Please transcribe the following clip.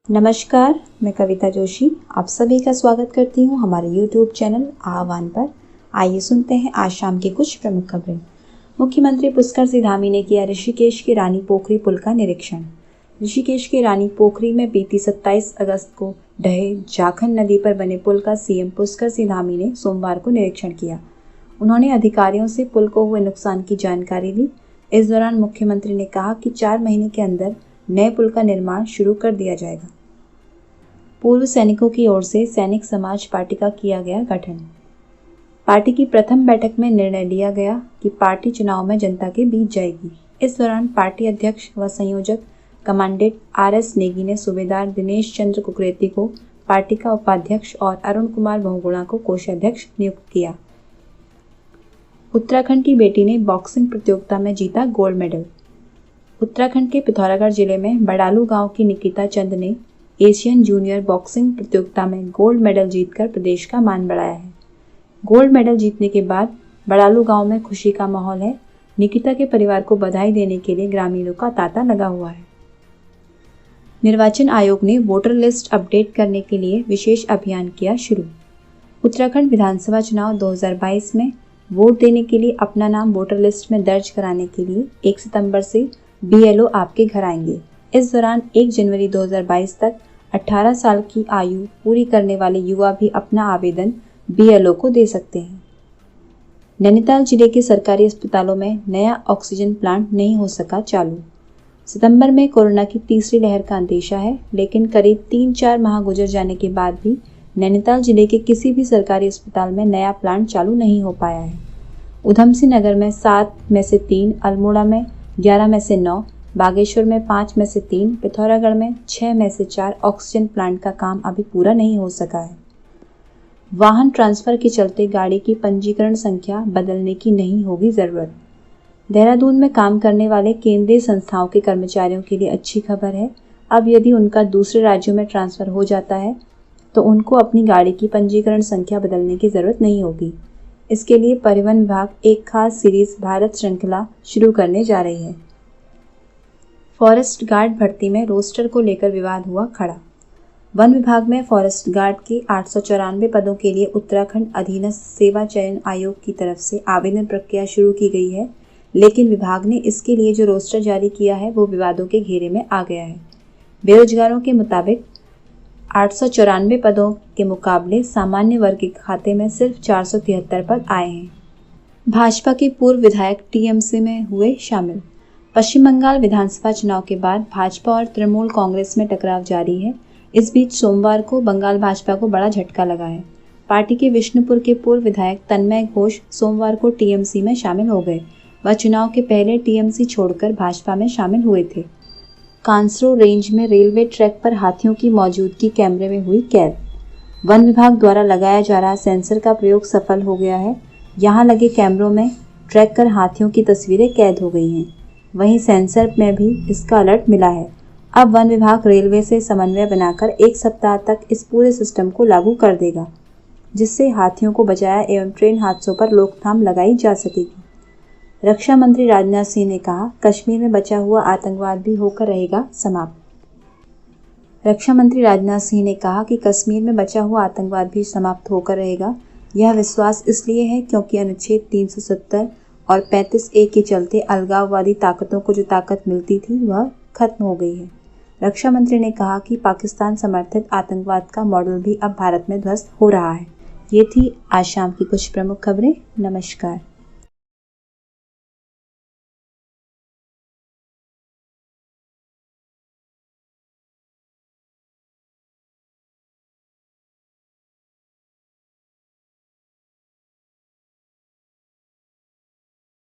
नमस्कार, मैं कविता जोशी आप सभी का स्वागत करती हूँ हमारे YouTube चैनल आह्वान पर। आइए सुनते हैं आज शाम की कुछ प्रमुख खबरें। मुख्यमंत्री पुष्कर सिंह धामी ने किया ऋषिकेश के रानी पोखरी पुल का निरीक्षण। ऋषिकेश के रानी पोखरी में बीती 27 अगस्त को ढहे जाखन नदी पर बने पुल का सीएम पुष्कर सिंह धामी ने सोमवार को निरीक्षण किया। उन्होंने अधिकारियों से पुल को हुए नुकसान की जानकारी ली। इस दौरान मुख्यमंत्री ने कहा कि 4 महीने के अंदर नए पुल का निर्माण शुरू कर दिया जाएगा। पूर्व सैनिकों की ओर से सैनिक समाज पार्टी का किया गया गठन। पार्टी की प्रथम बैठक में निर्णय लिया गया कि पार्टी चुनाव में जनता के बीच जाएगी। इस दौरान पार्टी अध्यक्ष व संयोजक कमांडेंट RS नेगी ने सूबेदार दिनेश चंद्र कुकरेती को पार्टी का उपाध्यक्ष और अरुण कुमार बहुगुणा को कोषाध्यक्ष नियुक्त किया। उत्तराखंड की बेटी ने बॉक्सिंग प्रतियोगिता में जीता गोल्ड मेडल। उत्तराखंड के पिथौरागढ़ जिले में बड़ालू गांव की निकिता चंद ने एशियन जूनियर बॉक्सिंग प्रतियोगिता में गोल्ड मेडल जीतकर प्रदेश का मान बढ़ाया है। गोल्ड मेडल जीतने के बाद बड़ालू गांव में खुशी का माहौल है। निकिता के परिवार को बधाई देने के लिए ग्रामीणों का तांता लगा हुआ है। निर्वाचन आयोग ने वोटर लिस्ट अपडेट करने के लिए विशेष अभियान किया शुरू। उत्तराखंड विधानसभा चुनाव 2022 में वोट देने के लिए अपना नाम वोटर लिस्ट में दर्ज कराने के लिए 1 सितंबर से BLO आपके घर आएंगे। इस दौरान 1 जनवरी 2022 तक 18 साल की आयु पूरी करने वाले युवा भी अपना आवेदन BLO को दे सकते हैं। नैनीताल जिले के सरकारी अस्पतालों में नया ऑक्सीजन प्लांट नहीं हो सका चालू। सितंबर में कोरोना की तीसरी लहर का अंदेशा है, लेकिन करीब 3-4 माह गुजर जाने के बाद भी नैनीताल जिले के किसी भी सरकारी अस्पताल में नया प्लांट चालू नहीं हो पाया है। उधमसिंह नगर में 7 में से 3, अल्मोड़ा में 11 में से 9, बागेश्वर में 5 में से 3, पिथौरागढ़ में 6 में से 4 ऑक्सीजन प्लांट का काम अभी पूरा नहीं हो सका है। वाहन ट्रांसफर के चलते गाड़ी की पंजीकरण संख्या बदलने की नहीं होगी जरूरत। देहरादून में काम करने वाले केंद्रीय संस्थाओं के कर्मचारियों के लिए अच्छी खबर है। अब यदि उनका दूसरे राज्यों में ट्रांसफर हो जाता है तो उनको अपनी गाड़ी की पंजीकरण संख्या बदलने की जरूरत नहीं होगी। इसके लिए परिवहन विभाग एक खास सीरीज भारत श्रृंखला शुरू करने जा रही है। फॉरेस्ट गार्ड भर्ती में रोस्टर को लेकर विवाद हुआ खड़ा। वन विभाग में फॉरेस्ट गार्ड के 894 पदों के लिए उत्तराखंड अधीनस्थ सेवा चयन आयोग की तरफ से आवेदन प्रक्रिया शुरू की गई है, लेकिन विभाग ने इसके लिए जो रोस्टर जारी किया है वो विवादों के घेरे में आ गया है। बेरोजगारों के मुताबिक 894 पदों के मुकाबले सामान्य वर्ग के खाते में सिर्फ 473 पद आए हैं। भाजपा के पूर्व विधायक TMC में हुए शामिल। पश्चिम बंगाल विधानसभा चुनाव के बाद भाजपा और तृणमूल कांग्रेस में टकराव जारी है। इस बीच सोमवार को बंगाल भाजपा को बड़ा झटका लगा है। पार्टी के विष्णुपुर के पूर्व विधायक तन्मय घोष सोमवार को TMC में शामिल हो गए। वह चुनाव के पहले TMC छोड़कर भाजपा में शामिल हुए थे। कांसरो रेंज में रेलवे ट्रैक पर हाथियों की मौजूदगी कैमरे में हुई कैद। वन विभाग द्वारा लगाया जा रहा सेंसर का प्रयोग सफल हो गया है। यहां लगे कैमरों में ट्रैक कर हाथियों की तस्वीरें कैद हो गई हैं। वहीं सेंसर में भी इसका अलर्ट मिला है। अब वन विभाग रेलवे से समन्वय बनाकर 1 सप्ताह तक इस पूरे सिस्टम को लागू कर देगा, जिससे हाथियों को बचाया एवं ट्रेन हादसों पर रोकथाम लगाई जा सकेगी। रक्षा मंत्री राजनाथ सिंह ने कहा, कश्मीर में बचा हुआ आतंकवाद भी होकर रहेगा समाप्त। रक्षा मंत्री राजनाथ सिंह ने कहा कि कश्मीर में बचा हुआ आतंकवाद भी समाप्त होकर रहेगा। यह विश्वास इसलिए है क्योंकि अनुच्छेद 370 और 35A के चलते अलगाववादी ताकतों को जो ताकत मिलती थी वह खत्म हो गई है। रक्षा मंत्री ने कहा कि पाकिस्तान समर्थित आतंकवाद का मॉडल भी अब भारत में ध्वस्त हो रहा है। ये थी आज शाम की कुछ प्रमुख खबरें। नमस्कार।